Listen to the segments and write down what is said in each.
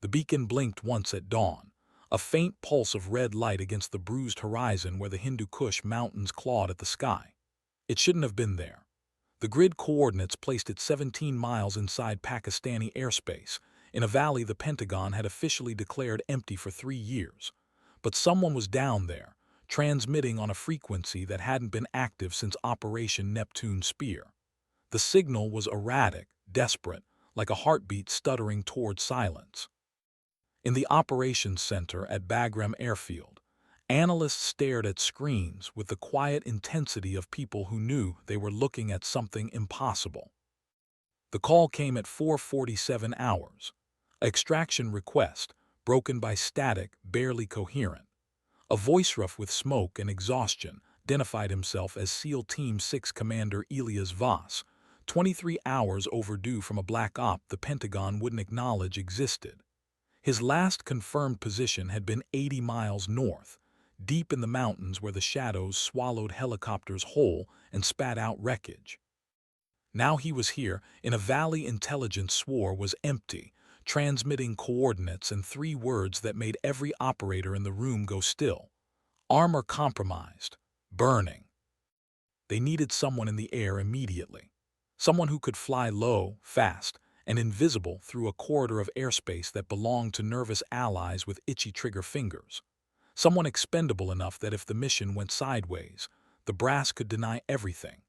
The beacon blinked once at dawn, a faint pulse of red light against the bruised horizon where the Hindu Kush mountains clawed at the sky. It shouldn't have been there. The grid coordinates placed it 17 miles inside Pakistani airspace, in a valley the Pentagon had officially declared empty for 3 years. But someone was down there, transmitting on a frequency that hadn't been active since Operation Neptune Spear. The signal was erratic, desperate, like a heartbeat stuttering toward silence. In the operations center at Bagram Airfield, analysts stared at screens with the quiet intensity of people who knew they were looking at something impossible. The call came at 4:47 hours. Extraction request, broken by static, barely coherent. A voice rough with smoke and exhaustion identified himself as SEAL Team 6 Commander Elias Voss, 23 hours overdue from a black op the Pentagon wouldn't acknowledge existed. His last confirmed position had been 80 miles north, deep in the mountains where the shadows swallowed helicopters whole and spat out wreckage. Now he was here, in a valley intelligence swore was empty, transmitting coordinates and 3 words that made every operator in the room go still. Armor compromised. Burning. They needed someone in the air immediately. Someone who could fly low, fast, and invisible through a corridor of airspace that belonged to nervous allies with itchy trigger fingers. Someone expendable enough that if the mission went sideways, the brass could deny everything.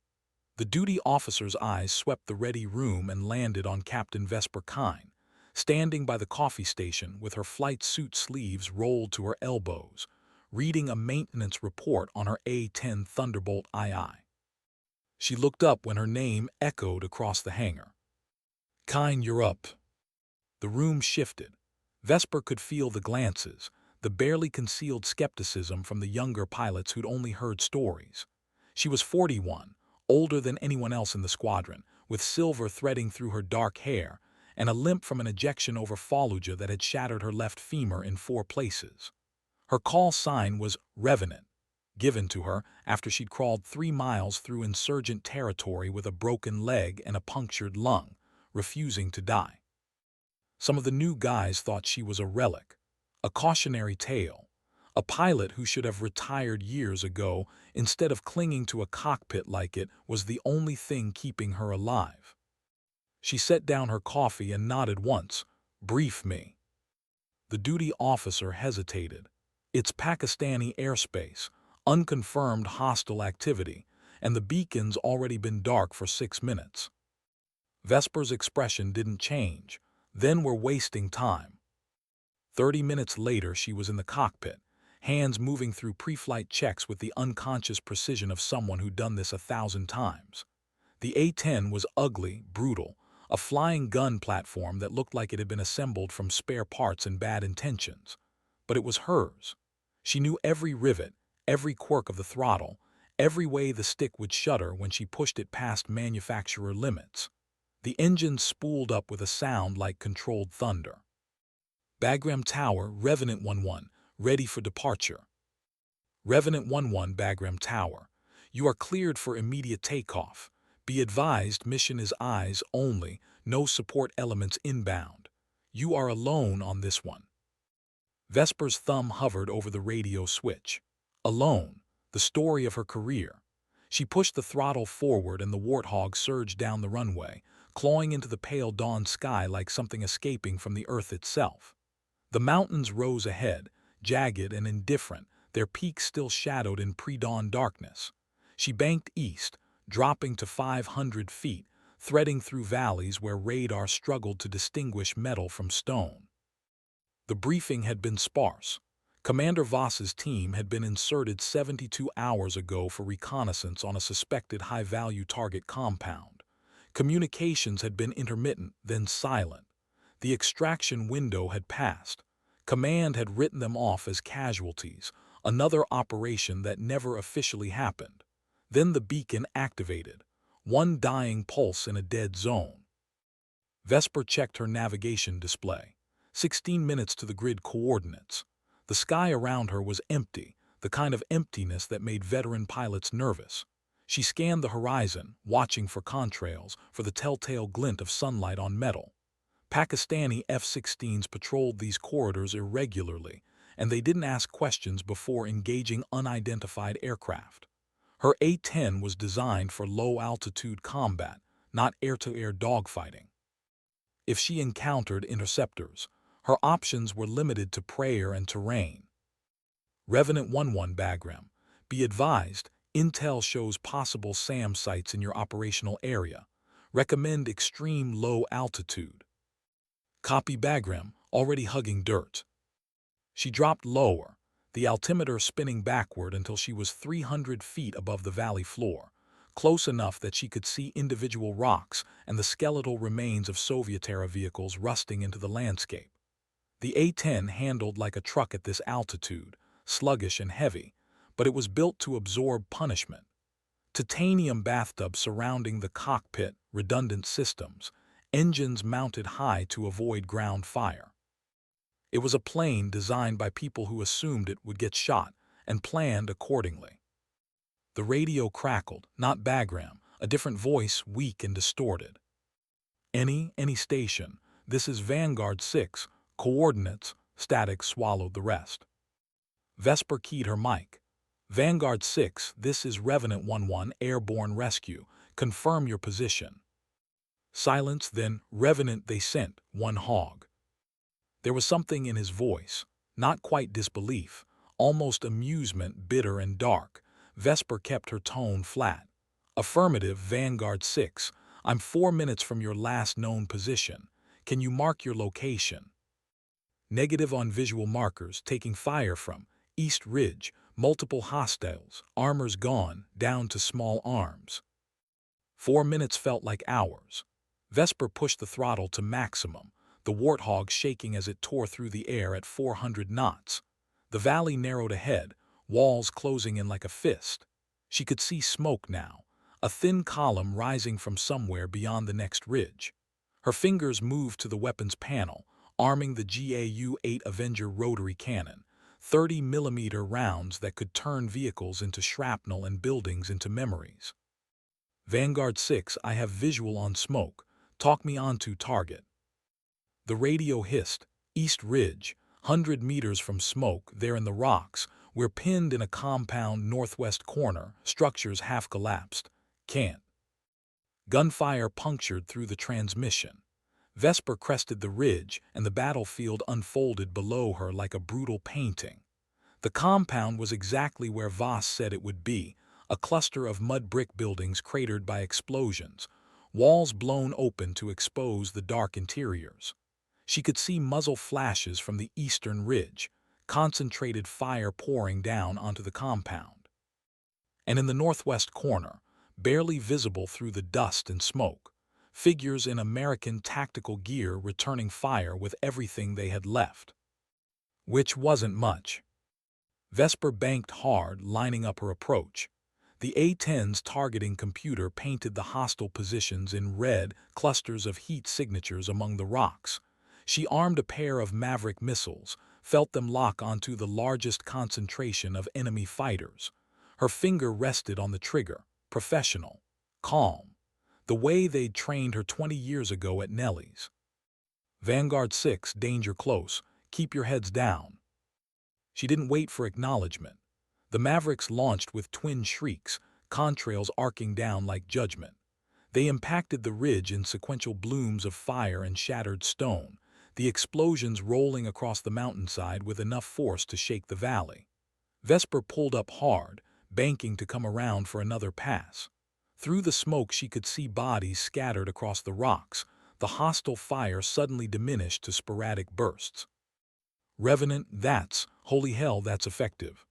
The duty officer's eyes swept the ready room and landed on Captain Vesper Kine, standing by the coffee station with her flight suit sleeves rolled to her elbows, reading a maintenance report on her A-10 Thunderbolt II. She looked up when her name echoed across the hangar. "Kine, you're up." The room shifted. Vesper could feel the glances, the barely concealed skepticism from the younger pilots who'd only heard stories. She was 41, older than anyone else in the squadron, with silver threading through her dark hair, and a limp from an ejection over Fallujah that had shattered her left femur in 4 places. Her call sign was Revenant, given to her after she'd crawled 3 miles through insurgent territory with a broken leg and a punctured lung, refusing to die. Some of the new guys thought she was a relic, a cautionary tale, a pilot who should have retired years ago instead of clinging to a cockpit like it was the only thing keeping her alive. She set down her coffee and nodded once. "Brief me." The duty officer hesitated. "It's Pakistani airspace, unconfirmed hostile activity, and the beacon's already been dark for 6 minutes. Vesper's expression didn't change. "Then we're wasting time." 30 minutes later she was in the cockpit, hands moving through pre-flight checks with the unconscious precision of someone who'd done this 1,000 times. The A-10 was ugly, brutal, a flying gun platform that looked like it had been assembled from spare parts and bad intentions. But it was hers. She knew every rivet, every quirk of the throttle, every way the stick would shudder when she pushed it past manufacturer limits. The engine spooled up with a sound like controlled thunder. "Bagram Tower, Revenant 11, ready for departure." "Revenant 11, Bagram Tower. You are cleared for immediate takeoff. Be advised mission is eyes only, no support elements inbound. You are alone on this one." Vesper's thumb hovered over the radio switch. Alone, the story of her career. She pushed the throttle forward and the Warthog surged down the runway, clawing into the pale dawn sky like something escaping from the earth itself. The mountains rose ahead, jagged and indifferent, their peaks still shadowed in pre-dawn darkness. She banked east, dropping to 500 feet, threading through valleys where radar struggled to distinguish metal from stone. The briefing had been sparse. Commander Voss's team had been inserted 72 hours ago for reconnaissance on a suspected high-value target compound. Communications had been intermittent, then silent. The extraction window had passed. Command had written them off as casualties, another operation that never officially happened. Then the beacon activated, one dying pulse in a dead zone. Vesper checked her navigation display. 16 minutes to the grid coordinates. The sky around her was empty, the kind of emptiness that made veteran pilots nervous. She scanned the horizon, watching for contrails, for the telltale glint of sunlight on metal. Pakistani F-16s patrolled these corridors irregularly, and they didn't ask questions before engaging unidentified aircraft. Her A-10 was designed for low-altitude combat, not air-to-air dogfighting. If she encountered interceptors, her options were limited to prayer and terrain. Revenant 11 Bagram. Be advised, intel shows possible SAM sites in your operational area. Recommend extreme low altitude. Copy Bagram, already hugging dirt. She dropped lower, the altimeter spinning backward until she was 300 feet above the valley floor, close enough that she could see individual rocks and the skeletal remains of Soviet-era vehicles rusting into the landscape. The A-10 handled like a truck at this altitude, sluggish and heavy, but it was built to absorb punishment. Titanium bathtub surrounding the cockpit, redundant systems, engines mounted high to avoid ground fire. It was a plane designed by people who assumed it would get shot and planned accordingly. The radio crackled, not Bagram, a different voice, weak and distorted. Any station, this is Vanguard 6, coordinates, static swallowed the rest. Vesper keyed her mic. Vanguard 6, this is Revenant 11, airborne rescue, confirm your position. Silence, then, Revenant they sent, one hog. There was something in his voice, not quite disbelief, almost amusement, bitter and dark. Vesper kept her tone flat. Affirmative, Vanguard 6, I'm 4 minutes from your last known position. Can you mark your location? Negative on visual markers, taking fire from East Ridge, multiple hostiles, armors gone, down to small arms. 4 minutes felt like hours. Vesper pushed the throttle to maximum, the Warthog shaking as it tore through the air at 400 knots. The valley narrowed ahead, walls closing in like a fist. She could see smoke now, a thin column rising from somewhere beyond the next ridge. Her fingers moved to the weapons panel, arming the GAU-8 Avenger rotary cannon, 30mm rounds that could turn vehicles into shrapnel and buildings into memories. Vanguard 6, I have visual on smoke. Talk me onto target. The radio hissed. East Ridge, 100 meters from smoke, there in the rocks. We're pinned in a compound northwest corner, structures half collapsed. Can't. Gunfire punctured through the transmission. Vesper crested the ridge, and the battlefield unfolded below her like a brutal painting. The compound was exactly where Voss said it would be, a cluster of mud brick buildings cratered by explosions, walls blown open to expose the dark interiors. She could see muzzle flashes from the eastern ridge, concentrated fire pouring down onto the compound. And in the northwest corner, barely visible through the dust and smoke, figures in American tactical gear returning fire with everything they had left. Which wasn't much. Vesper banked hard, lining up her approach. The A-10's targeting computer painted the hostile positions in red, clusters of heat signatures among the rocks. She armed a pair of Maverick missiles, felt them lock onto the largest concentration of enemy fighters. Her finger rested on the trigger, professional, calm, the way they'd trained her 20 years ago at Nellie's. Vanguard 6, danger close, keep your heads down. She didn't wait for acknowledgement. The Mavericks launched with twin shrieks, contrails arcing down like judgment. They impacted the ridge in sequential blooms of fire and shattered stone, the explosions rolling across the mountainside with enough force to shake the valley. Vesper pulled up hard, banking to come around for another pass. Through the smoke she could see bodies scattered across the rocks, the hostile fire suddenly diminished to sporadic bursts. Revenant, holy hell, that's effective.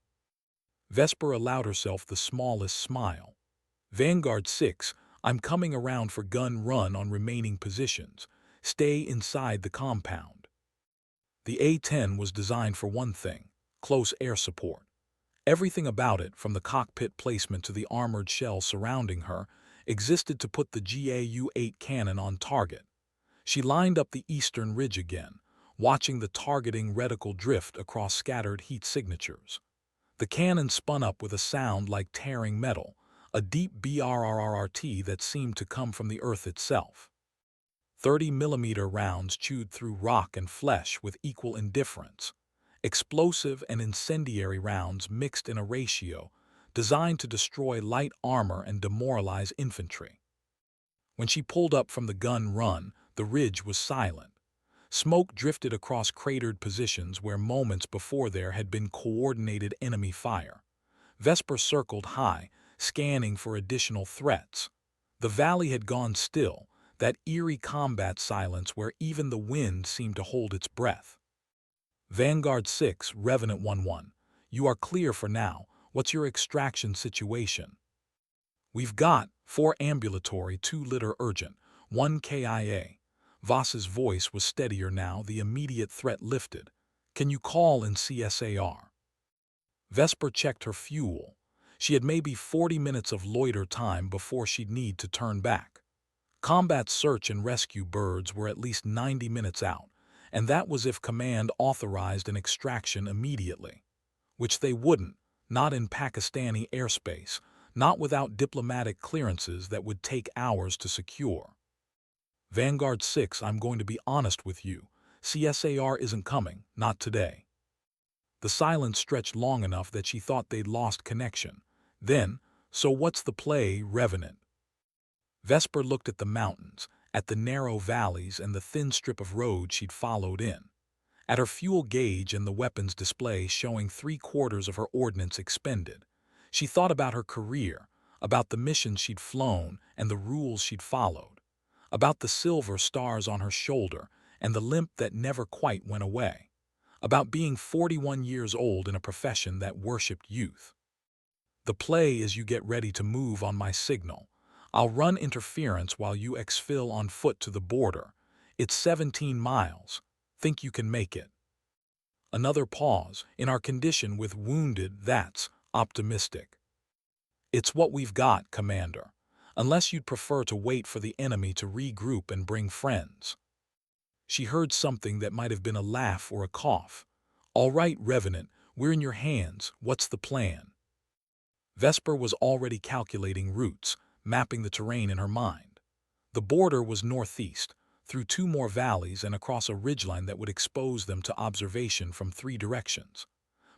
Vesper allowed herself the smallest smile. Vanguard 6, I'm coming around for gun run on remaining positions. Stay inside the compound. The A-10 was designed for one thing, close air support. Everything about it, from the cockpit placement to the armored shell surrounding her, existed to put the GAU-8 cannon on target. She lined up the eastern ridge again, watching the targeting reticle drift across scattered heat signatures. The cannon spun up with a sound like tearing metal, a deep BRRRT that seemed to come from the earth itself. 30-millimeter rounds chewed through rock and flesh with equal indifference. Explosive and incendiary rounds mixed in a ratio designed to destroy light armor and demoralize infantry. When she pulled up from the gun run, the ridge was silent. Smoke drifted across cratered positions where moments before there had been coordinated enemy fire. Vesper circled high, scanning for additional threats. The valley had gone still, that eerie combat silence where even the wind seemed to hold its breath. Vanguard 6, Revenant 1-1. You are clear for now. What's your extraction situation? We've got 4 ambulatory, 2 litter urgent, 1 KIA. Voss's voice was steadier now, the immediate threat lifted. Can you call in CSAR? Vesper checked her fuel. She had maybe 40 minutes of loiter time before she'd need to turn back. Combat search and rescue birds were at least 90 minutes out, and that was if Command authorized an extraction immediately. Which they wouldn't, not in Pakistani airspace, not without diplomatic clearances that would take hours to secure. Vanguard 6, I'm going to be honest with you. CSAR isn't coming, not today. The silence stretched long enough that she thought they'd lost connection. Then, so what's the play, Revenant? Vesper looked at the mountains, at the narrow valleys and the thin strip of road she'd followed in. At her fuel gauge and the weapons display showing 3/4 of her ordnance expended. She thought about her career, about the missions she'd flown and the rules she'd followed, about the silver stars on her shoulder and the limp that never quite went away, about being 41 years old in a profession that worshipped youth. The play is you get ready to move on my signal. I'll run interference while you exfil on foot to the border. It's 17 miles. Think you can make it? Another pause. In our condition with wounded, that's optimistic. It's what we've got, Commander. Unless you'd prefer to wait for the enemy to regroup and bring friends. She heard something that might have been a laugh or a cough. All right, Revenant, we're in your hands. What's the plan? Vesper was already calculating routes, mapping the terrain in her mind. The border was northeast, through 2 more valleys and across a ridgeline that would expose them to observation from 3 directions.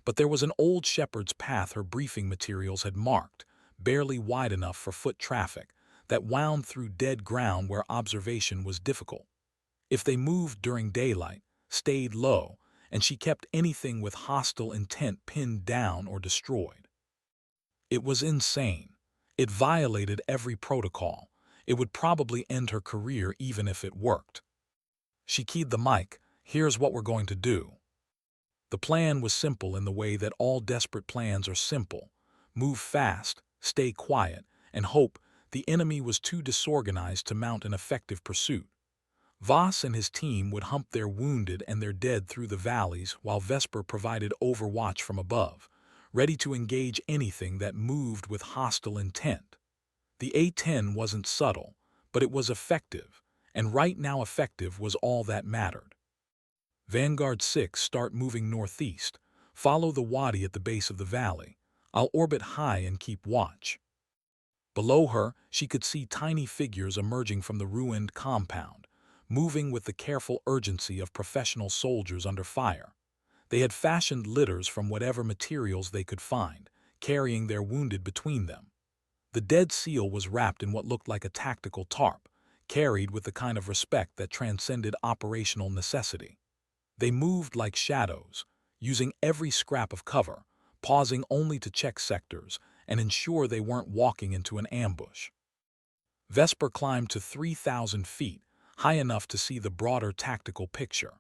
But there was an old shepherd's path her briefing materials had marked, barely wide enough for foot traffic, that wound through dead ground where observation was difficult. If they moved during daylight, stayed low, and she kept anything with hostile intent pinned down or destroyed. It was insane. It violated every protocol. It would probably end her career even if it worked. She keyed the mic. Here's what we're going to do. The plan was simple in the way that all desperate plans are simple. Move fast, stay quiet, and hope the enemy was too disorganized to mount an effective pursuit. Voss and his team would hump their wounded and their dead through the valleys while Vesper provided overwatch from above, ready to engage anything that moved with hostile intent. The A-10 wasn't subtle, but it was effective, and right now effective was all that mattered. Vanguard 6, start moving northeast. Follow the wadi at the base of the valley. I'll orbit high and keep watch. Below her, she could see tiny figures emerging from the ruined compound, moving with the careful urgency of professional soldiers under fire. They had fashioned litters from whatever materials they could find, carrying their wounded between them. The dead seal was wrapped in what looked like a tactical tarp, carried with the kind of respect that transcended operational necessity. They moved like shadows, using every scrap of cover, pausing only to check sectors and ensure they weren't walking into an ambush. Vesper climbed to 3,000 feet, high enough to see the broader tactical picture.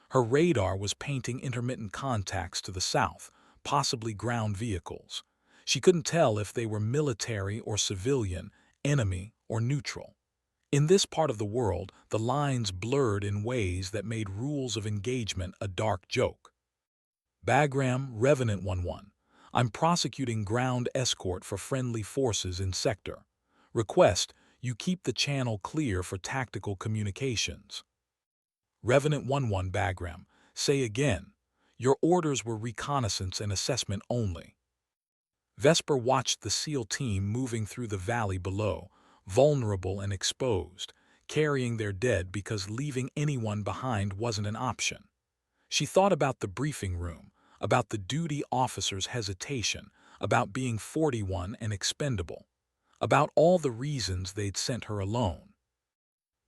Her radar was painting intermittent contacts to the south, possibly ground vehicles. She couldn't tell if they were military or civilian, enemy or neutral. In this part of the world, the lines blurred in ways that made rules of engagement a dark joke. Bagram, Revenant 1-1. I'm prosecuting ground escort for friendly forces in sector. Request you keep the channel clear for tactical communications. Revenant 1-1 Bagram, say again. Your orders were reconnaissance and assessment only. Vesper watched the SEAL team moving through the valley below, vulnerable and exposed, carrying their dead because leaving anyone behind wasn't an option. She thought about the briefing room, about the duty officer's hesitation, about being 41 and expendable, about all the reasons they'd sent her alone.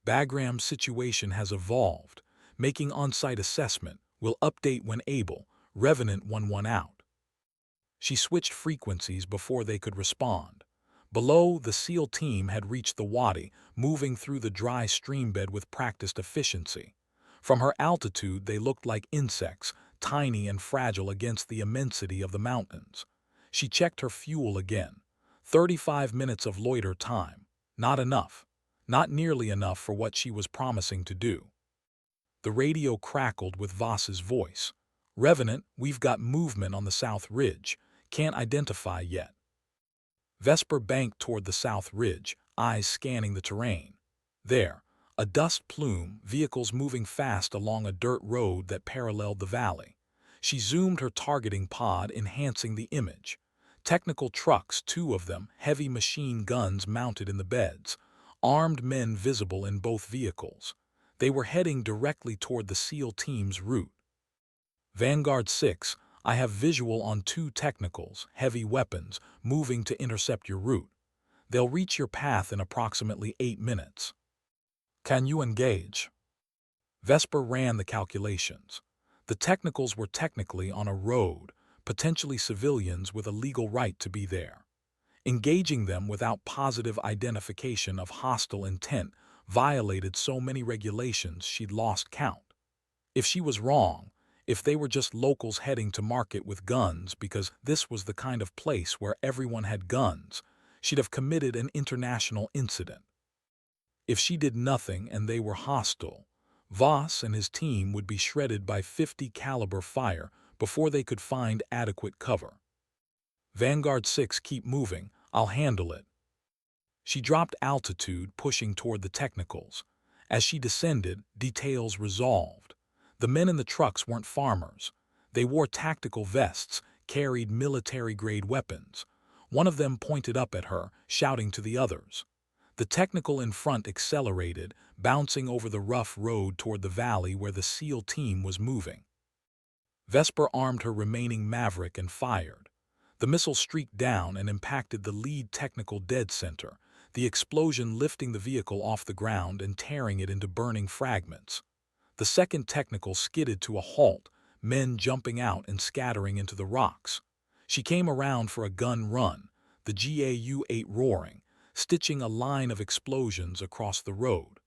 Bagram's situation has evolved, making on-site assessment, will update when able, Revenant 1-1 out. She switched frequencies before they could respond. Below, the SEAL team had reached the wadi, moving through the dry streambed with practiced efficiency. From her altitude, they looked like insects, tiny and fragile against the immensity of the mountains. She checked her fuel again. 35 minutes of loiter time. Not enough. Not nearly enough for what she was promising to do. The radio crackled with Voss's voice. "Revenant, we've got movement on the south ridge. Can't identify yet." Vesper banked toward the south ridge, eyes scanning the terrain. There, a dust plume, vehicles moving fast along a dirt road that paralleled the valley. She zoomed her targeting pod, enhancing the image. Technical trucks, 2 of them, heavy machine guns mounted in the beds. Armed men visible in both vehicles. They were heading directly toward the SEAL team's route. Vanguard 6, I have visual on 2 technicals, heavy weapons, moving to intercept your route. They'll reach your path in approximately 8 minutes. Can you engage? Vesper ran the calculations. The technicals were technically on a road, potentially civilians with a legal right to be there. Engaging them without positive identification of hostile intent violated so many regulations she'd lost count. If she was wrong, if they were just locals heading to market with guns because this was the kind of place where everyone had guns, she'd have committed an international incident. If she did nothing and they were hostile, Voss and his team would be shredded by .50 caliber fire before they could find adequate cover. Vanguard 6, keep moving, I'll handle it. She dropped altitude, pushing toward the technicals. As she descended, details resolved. The men in the trucks weren't farmers. They wore tactical vests, carried military-grade weapons. One of them pointed up at her, shouting to the others. The technical in front accelerated, bouncing over the rough road toward the valley where the SEAL team was moving. Vesper armed her remaining Maverick and fired. The missile streaked down and impacted the lead technical dead center, the explosion lifting the vehicle off the ground and tearing it into burning fragments. The second technical skidded to a halt, men jumping out and scattering into the rocks. She came around for a gun run, the GAU-8 roaring, stitching a line of explosions across the road.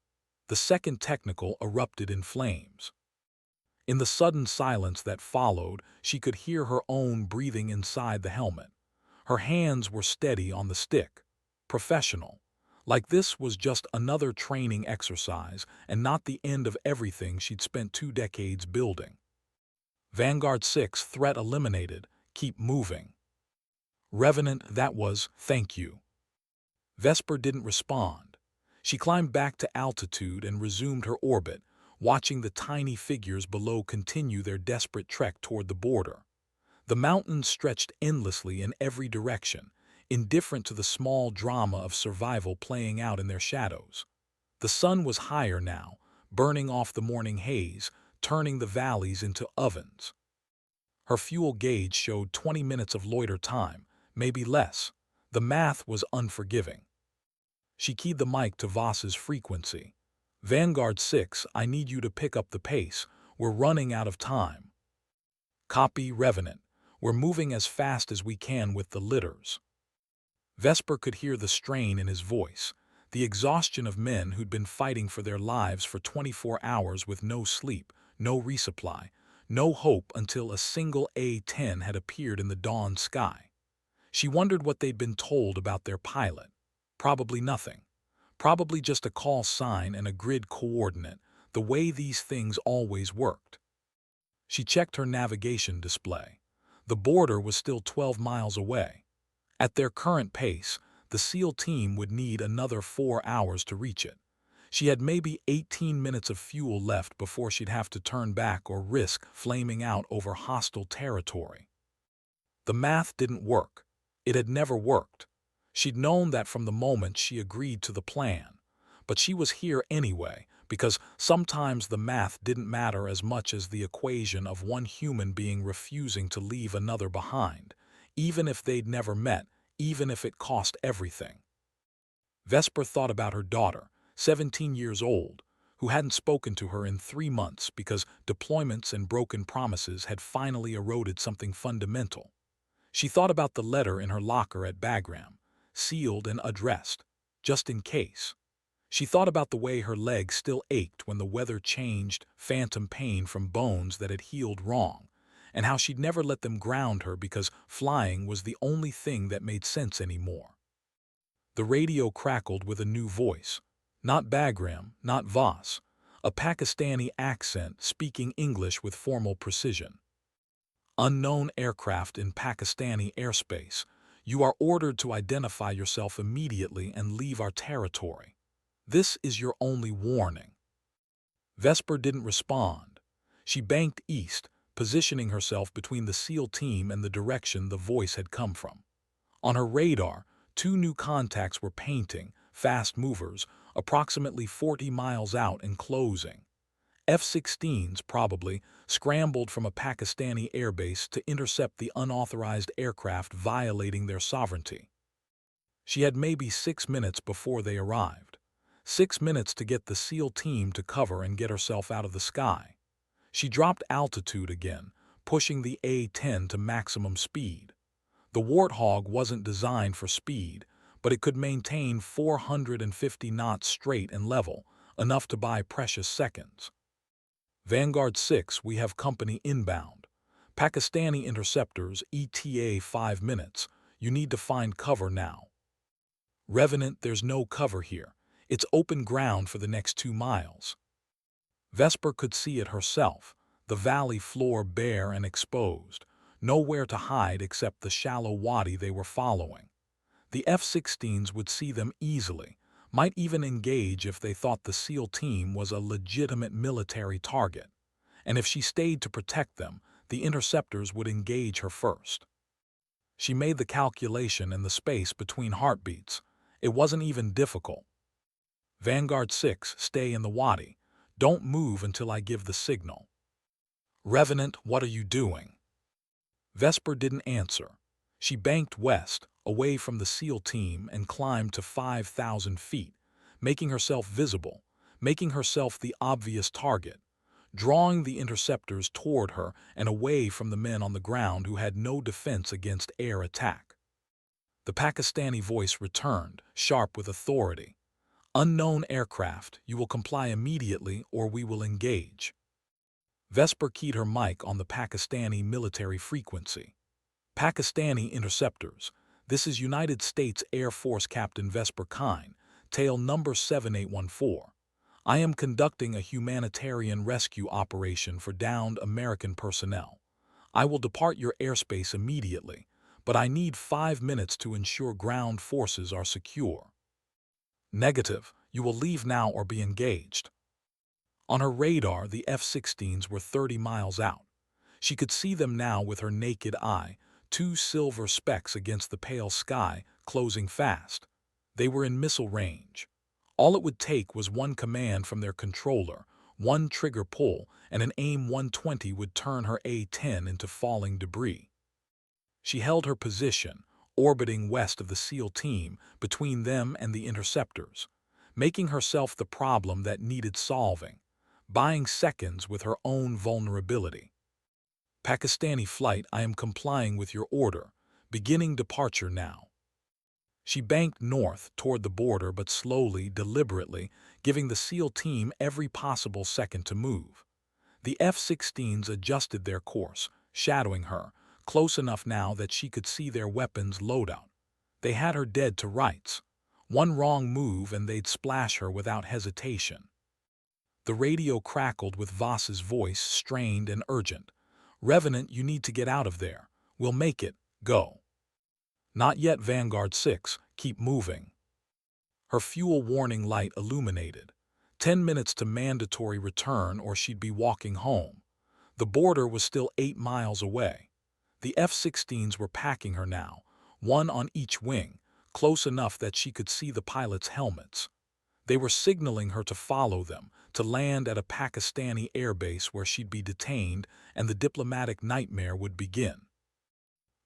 The second technical erupted in flames. In the sudden silence that followed, she could hear her own breathing inside the helmet. Her hands were steady on the stick. Professional. Like this was just another training exercise and not the end of everything she'd spent 2 decades building. Vanguard 6, threat eliminated. Keep moving. Revenant, that was, thank you. Vesper didn't respond. She climbed back to altitude and resumed her orbit, watching the tiny figures below continue their desperate trek toward the border. The mountains stretched endlessly in every direction, indifferent to the small drama of survival playing out in their shadows. The sun was higher now, burning off the morning haze, turning the valleys into ovens. Her fuel gauge showed 20 minutes of loiter time, maybe less. The math was unforgiving. She keyed the mic to Voss's frequency. Vanguard 6, I need you to pick up the pace. We're running out of time. Copy, Revenant. We're moving as fast as we can with the litters. Vesper could hear the strain in his voice, the exhaustion of men who'd been fighting for their lives for 24 hours with no sleep, no resupply, no hope until a single A-10 had appeared in the dawn sky. She wondered what they'd been told about their pilot. Probably nothing. Probably just a call sign and a grid coordinate, the way these things always worked. She checked her navigation display. The border was still 12 miles away. At their current pace, the SEAL team would need another 4 hours to reach it. She had maybe 18 minutes of fuel left before she'd have to turn back or risk flaming out over hostile territory. The math didn't work. It had never worked. She'd known that from the moment she agreed to the plan. But she was here anyway, because sometimes the math didn't matter as much as the equation of one human being refusing to leave another behind, even if they'd never met, even if it cost everything. Vesper thought about her daughter, 17 years old, who hadn't spoken to her in 3 months because deployments and broken promises had finally eroded something fundamental. She thought about the letter in her locker at Bagram, sealed and addressed, just in case. She thought about the way her legs still ached when the weather changed, phantom pain from bones that had healed wrong, and how she'd never let them ground her because flying was the only thing that made sense anymore. The radio crackled with a new voice. Not Bagram, not Voss. A Pakistani accent speaking English with formal precision. Unknown aircraft in Pakistani airspace. You are ordered to identify yourself immediately and leave our territory. This is your only warning. Vesper didn't respond. She banked east, positioning herself between the SEAL team and the direction the voice had come from. On her radar, 2 new contacts were painting, fast movers, approximately 40 miles out and closing. F-16s, probably, scrambled from a Pakistani airbase to intercept the unauthorized aircraft violating their sovereignty. She had maybe 6 minutes before they arrived. 6 minutes to get the SEAL team to cover and get herself out of the sky. She dropped altitude again, pushing the A-10 to maximum speed. The Warthog wasn't designed for speed, but it could maintain 450 knots straight and level, enough to buy precious seconds. Vanguard 6, we have company inbound. Pakistani interceptors, ETA 5 minutes. You need to find cover now. Revenant, there's no cover here. It's open ground for the next 2 miles. Vesper could see it herself, the valley floor bare and exposed. Nowhere to hide except the shallow wadi they were following. The F-16s would see them easily, might even engage if they thought the SEAL team was a legitimate military target. And if she stayed to protect them, the interceptors would engage her first. She made the calculation in the space between heartbeats. It wasn't even difficult. Vanguard 6, stay in the wadi. Don't move until I give the signal. Revenant, what are you doing? Vesper didn't answer. She banked west, away from the SEAL team, and climbed to 5,000 feet, making herself visible, making herself the obvious target, drawing the interceptors toward her and away from the men on the ground who had no defense against air attack. The Pakistani voice returned, sharp with authority. Unknown aircraft, you will comply immediately or we will engage. Vesper keyed her mic on the Pakistani military frequency. Pakistani interceptors. This is United States Air Force Captain Vesper Kine, tail number 7814. I am conducting a humanitarian rescue operation for downed American personnel. I will depart your airspace immediately, but I need 5 minutes to ensure ground forces are secure. Negative. You will leave now or be engaged. On her radar, the F-16s were 30 miles out. She could see them now with her naked eye, 2 silver specks against the pale sky, closing fast. They were in missile range. All it would take was one command from their controller, one trigger pull, and an AIM-120 would turn her A-10 into falling debris. She held her position, orbiting west of the SEAL team, between them and the interceptors, making herself the problem that needed solving, buying seconds with her own vulnerability. Pakistani flight, I am complying with your order. Beginning departure now. She banked north toward the border, but slowly, deliberately, giving the SEAL team every possible second to move. The F-16s adjusted their course, shadowing her, close enough now that she could see their weapons loadout. They had her dead to rights. One wrong move and they'd splash her without hesitation. The radio crackled with Voss's voice, strained and urgent. Revenant, you need to get out of there. We'll make it. Go. Not yet, Vanguard 6. Keep moving. Her fuel warning light illuminated. 10 minutes to mandatory return or she'd be walking home. The border was still 8 miles away. The F-16s were packing her now, one on each wing, close enough that she could see the pilots' helmets. They were signaling her to follow them, to land at a Pakistani airbase where she'd be detained and the diplomatic nightmare would begin.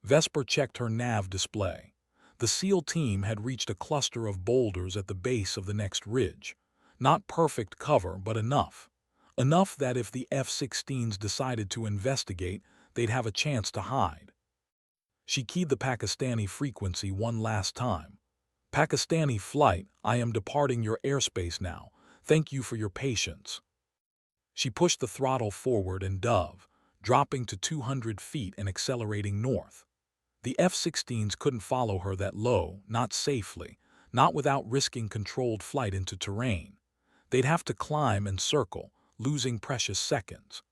Vesper checked her nav display. The SEAL team had reached a cluster of boulders at the base of the next ridge. Not perfect cover, but enough. Enough that if the F-16s decided to investigate, they'd have a chance to hide. She keyed the Pakistani frequency one last time. Pakistani flight, I am departing your airspace now. Thank you for your patience. She pushed the throttle forward and dove, dropping to 200 feet and accelerating north. The F-16s couldn't follow her that low, not safely, not without risking controlled flight into terrain. They'd have to climb and circle, losing precious seconds.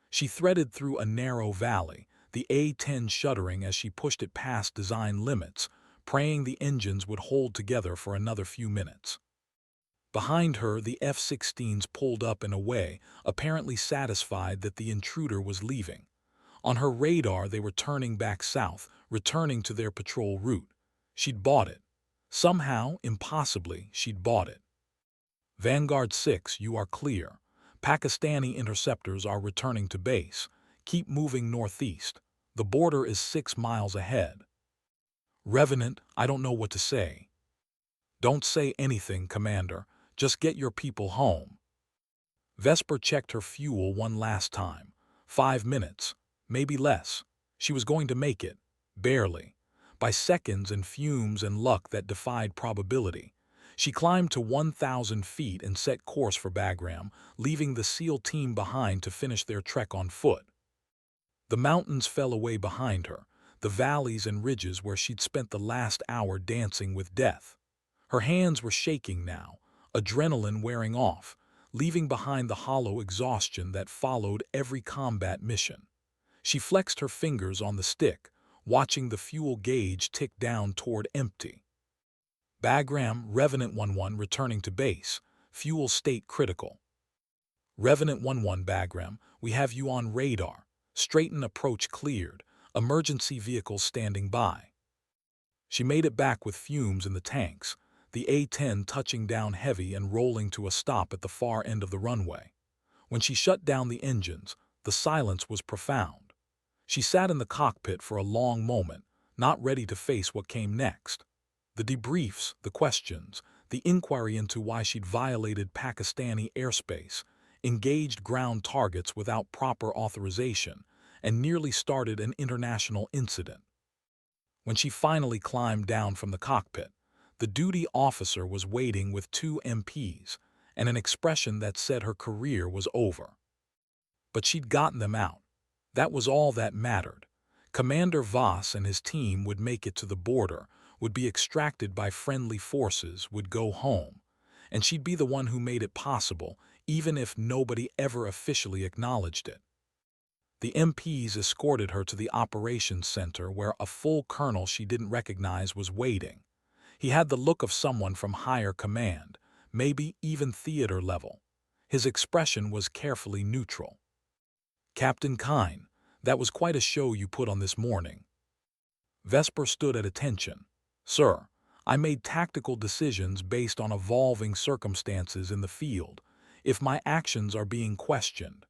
She threaded through a narrow valley, the A-10 shuddering as she pushed it past design limits, praying the engines would hold together for another few minutes. Behind her, the F-16s pulled up and away, apparently satisfied that the intruder was leaving. On her radar, they were turning back south, returning to their patrol route. She'd bought it. Somehow, impossibly, she'd bought it. Vanguard 6, you are clear. Pakistani interceptors are returning to base. Keep moving northeast. The border is 6 miles ahead. Revenant, I don't know what to say. Don't say anything, Commander. Just get your people home. Vesper checked her fuel one last time. 5 minutes, maybe less. She was going to make it. Barely. By seconds and fumes and luck that defied probability. She climbed to 1,000 feet and set course for Bagram, leaving the SEAL team behind to finish their trek on foot. The mountains fell away behind her, the valleys and ridges where she'd spent the last hour dancing with death. Her hands were shaking now, adrenaline wearing off, leaving behind the hollow exhaustion that followed every combat mission. She flexed her fingers on the stick, watching the fuel gauge tick down toward empty. Bagram, Revenant 1-1 returning to base, fuel state critical. Revenant 1-1 Bagram, we have you on radar. Straighten approach cleared, emergency vehicles standing by. She made it back with fumes in the tanks, the A-10 touching down heavy and rolling to a stop at the far end of the runway. When she shut down the engines, the silence was profound. She sat in the cockpit for a long moment, not ready to face what came next. The debriefs, the questions, the inquiry into why she'd violated Pakistani airspace, engaged ground targets without proper authorization, and nearly started an international incident. When she finally climbed down from the cockpit, the duty officer was waiting with 2 MPs and an expression that said her career was over. But she'd gotten them out. That was all that mattered. Commander Voss and his team would make it to the border, would be extracted by friendly forces, would go home. And she'd be the one who made it possible, even if nobody ever officially acknowledged it. The MPs escorted her to the operations center where a full colonel she didn't recognize was waiting. He had the look of someone from higher command, maybe even theater level. His expression was carefully neutral. Captain Kine, that was quite a show you put on this morning. Vesper stood at attention. Sir, I made tactical decisions based on evolving circumstances in the field, if my actions are being questioned.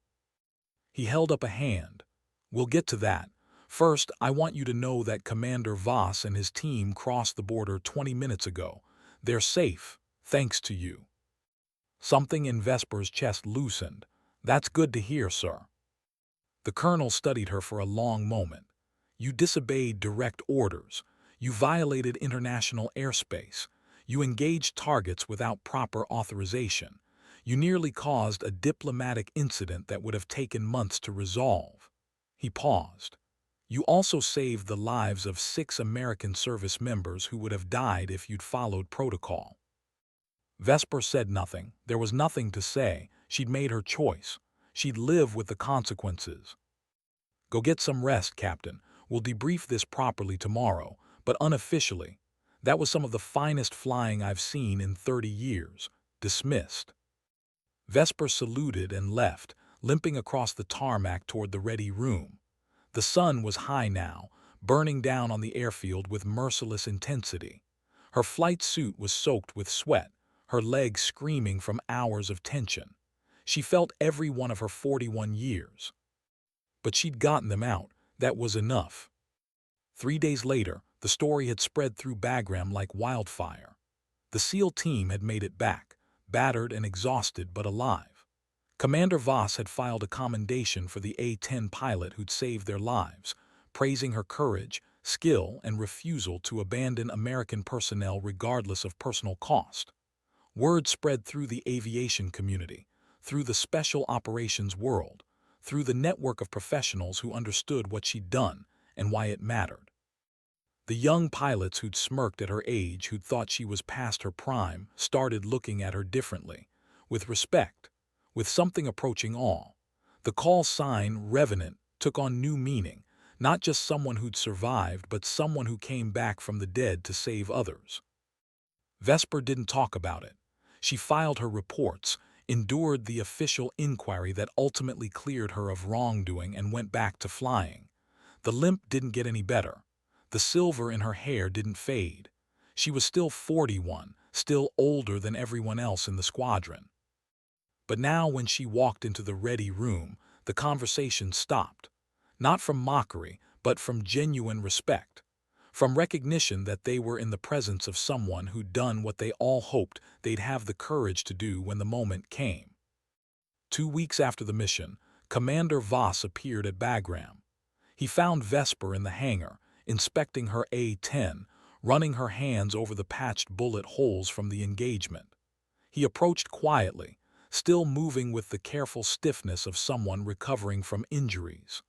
He held up a hand. We'll get to that. First, I want you to know that Commander Voss and his team crossed the border 20 minutes ago. They're safe, thanks to you. Something in Vesper's chest loosened. That's good to hear, sir. The colonel studied her for a long moment. You disobeyed direct orders. You violated international airspace. You engaged targets without proper authorization. You nearly caused a diplomatic incident that would have taken months to resolve. He paused. You also saved the lives of 6 American service members who would have died if you'd followed protocol. Vesper said nothing. There was nothing to say. She'd made her choice. She'd live with the consequences. Go get some rest, Captain. We'll debrief this properly tomorrow, but unofficially. That was some of the finest flying I've seen in 30 years. Dismissed. Vesper saluted and left, limping across the tarmac toward the ready room. The sun was high now, burning down on the airfield with merciless intensity. Her flight suit was soaked with sweat, her legs screaming from hours of tension. She felt every one of her 41 years. But she'd gotten them out. That was enough. 3 days later, the story had spread through Bagram like wildfire. The SEAL team had made it back, battered and exhausted but alive. Commander Voss had filed a commendation for the A-10 pilot who'd saved their lives, praising her courage, skill, and refusal to abandon American personnel regardless of personal cost. Word spread through the aviation community, through the special operations world, through the network of professionals who understood what she'd done and why it mattered. The young pilots who'd smirked at her age, who'd thought she was past her prime, started looking at her differently, with respect, with something approaching awe. The call sign, Revenant, took on new meaning, not just someone who'd survived, but someone who came back from the dead to save others. Vesper didn't talk about it. She filed her reports, endured the official inquiry that ultimately cleared her of wrongdoing, and went back to flying. The limp didn't get any better. The silver in her hair didn't fade. She was still 41, still older than everyone else in the squadron. But now when she walked into the ready room, the conversation stopped. Not from mockery, but from genuine respect. From recognition that they were in the presence of someone who'd done what they all hoped they'd have the courage to do when the moment came. 2 weeks after the mission, Commander Voss appeared at Bagram. He found Vesper in the hangar, inspecting her A-10, running her hands over the patched bullet holes from the engagement. He approached quietly, still moving with the careful stiffness of someone recovering from injuries.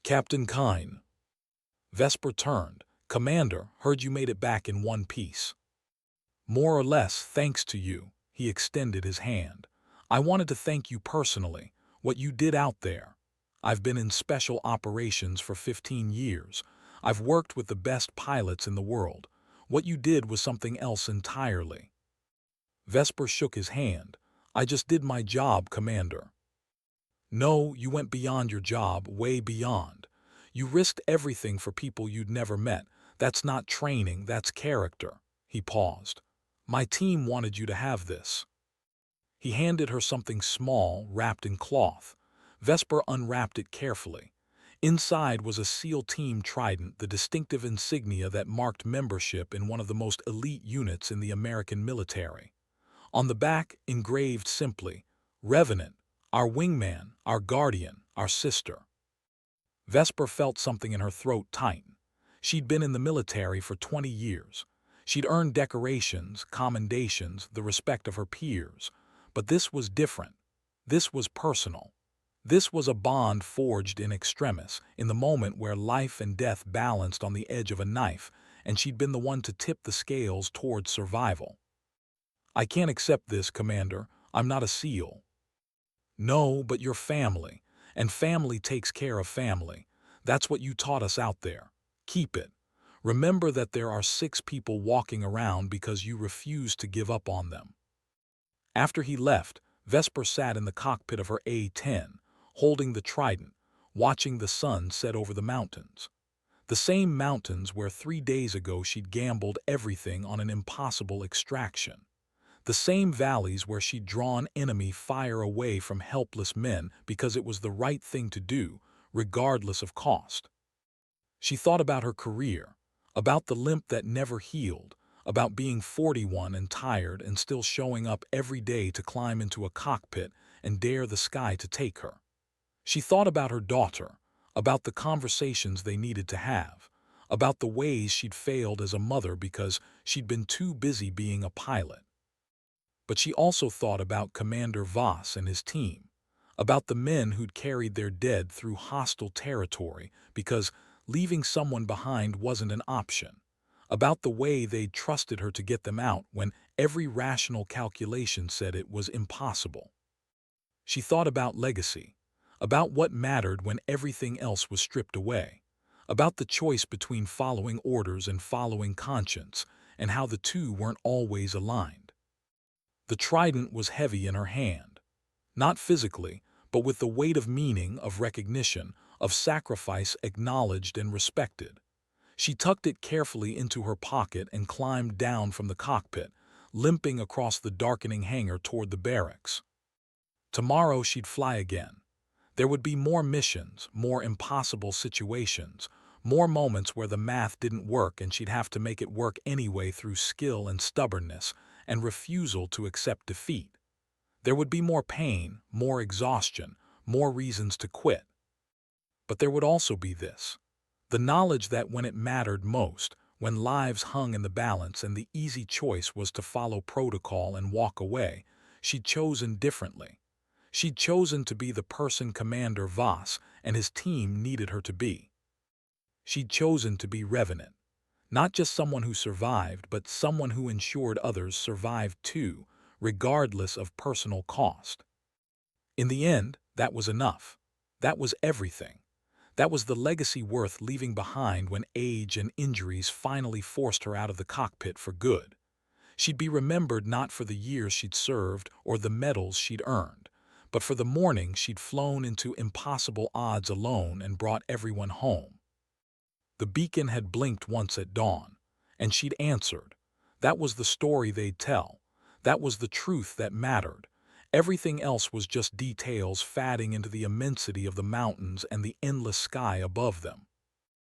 "Captain Kine." Vesper turned. "Commander, heard you made it back in one piece." "More or less, thanks to you." He extended his hand. "I wanted to thank you personally, what you did out there. I've been in special operations for 15 years. I've worked with the best pilots in the world. What you did was something else entirely." Vesper shook his hand. "I just did my job, Commander." "No, you went beyond your job, way beyond. You risked everything for people you'd never met. That's not training, that's character." He paused. "My team wanted you to have this." He handed her something small, wrapped in cloth. Vesper unwrapped it carefully. Inside was a SEAL Team Trident, the distinctive insignia that marked membership in one of the most elite units in the American military. On the back, engraved simply, "Revenant, our wingman, our guardian, our sister." Vesper felt something in her throat tighten. She'd been in the military for 20 years. She'd earned decorations, commendations, the respect of her peers. But this was different. This was personal. This was a bond forged in extremis, in the moment where life and death balanced on the edge of a knife, and she'd been the one to tip the scales towards survival. "I can't accept this, Commander. I'm not a SEAL." "No, but you're family, and family takes care of family. That's what you taught us out there. Keep it. Remember that there are 6 people walking around because you refused to give up on them." After he left, Vesper sat in the cockpit of her A-10, holding the Trident, watching the sun set over the mountains. The same mountains where 3 days ago she'd gambled everything on an impossible extraction. The same valleys where she'd drawn enemy fire away from helpless men because it was the right thing to do, regardless of cost. She thought about her career, about the limp that never healed, about being 41 and tired and still showing up every day to climb into a cockpit and dare the sky to take her. She thought about her daughter, about the conversations they needed to have, about the ways she'd failed as a mother because she'd been too busy being a pilot. But she also thought about Commander Voss and his team, about the men who'd carried their dead through hostile territory because leaving someone behind wasn't an option, about the way they'd trusted her to get them out when every rational calculation said it was impossible. She thought about legacy, about what mattered when everything else was stripped away, about the choice between following orders and following conscience, and how the two weren't always aligned. The Trident was heavy in her hand, not physically, but with the weight of meaning, of recognition, of sacrifice acknowledged and respected. She tucked it carefully into her pocket and climbed down from the cockpit, limping across the darkening hangar toward the barracks. Tomorrow she'd fly again. There would be more missions, more impossible situations, more moments where the math didn't work and she'd have to make it work anyway through skill and stubbornness and refusal to accept defeat. There would be more pain, more exhaustion, more reasons to quit. But there would also be this: the knowledge that when it mattered most, when lives hung in the balance and the easy choice was to follow protocol and walk away, she'd chosen differently. She'd chosen to be the person Commander Voss and his team needed her to be. She'd chosen to be Revenant, not just someone who survived, but someone who ensured others survived too, regardless of personal cost. In the end, that was enough. That was everything. That was the legacy worth leaving behind when age and injuries finally forced her out of the cockpit for good. She'd be remembered not for the years she'd served or the medals she'd earned, but for the morning she'd flown into impossible odds alone and brought everyone home. The beacon had blinked once at dawn, and she'd answered. That was the story they'd tell. That was the truth that mattered. Everything else was just details fading into the immensity of the mountains and the endless sky above them.